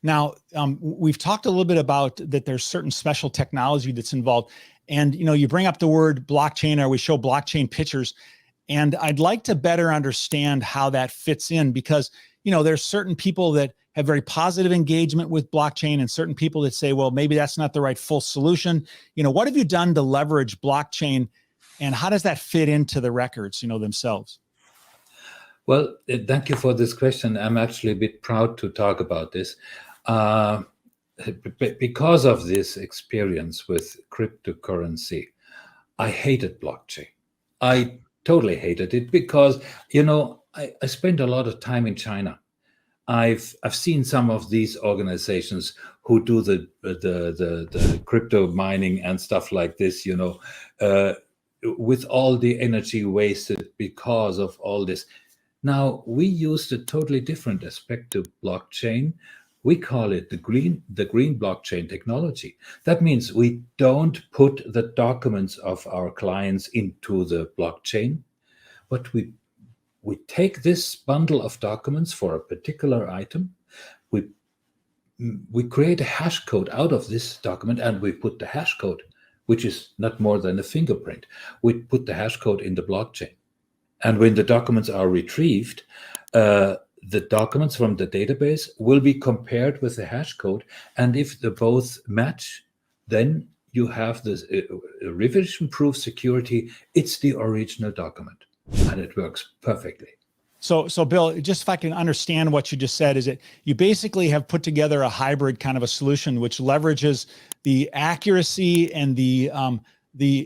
Now, we've talked a little bit about that there's certain special technology that's involved. And, you bring up the word blockchain, or we show blockchain pictures. And I'd like to better understand how that fits in, because, there's certain people that have very positive engagement with blockchain and certain people that say, well, maybe that's not the right full solution. What have you done to leverage blockchain, and how does that fit into the records, themselves? Well, thank you for this question. I'm actually a bit proud to talk about this. Because of this experience with cryptocurrency, I hated blockchain. I totally hated it because, I spent a lot of time in China. I've seen some of these organizations who do the crypto mining and stuff like this, with all the energy wasted because of all this. Now, we used a totally different aspect to blockchain. We call it the green blockchain technology. That means we don't put the documents of our clients into the blockchain, but we take this bundle of documents for a particular item. We create a hash code out of this document, and we put the hash code, which is not more than a fingerprint. We put the hash code in the blockchain. And when the documents are retrieved, the documents from the database will be compared with the hash code. And if they both match, then you have this revision-proof security. It's the original document, and it works perfectly. So Bill, just if I can understand what you just said, is that you basically have put together a hybrid kind of a solution which leverages the accuracy and the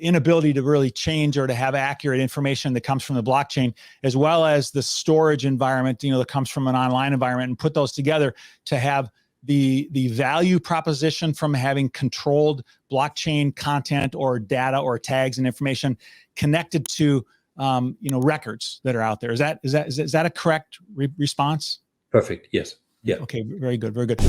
inability to really change or to have accurate information that comes from the blockchain, as well as the storage environment, that comes from an online environment, and put those together to have the value proposition from having controlled blockchain content or data or tags and information connected to records that are out there. Is that a correct response? Perfect. Yes. Yeah. Okay. Very good. Very good.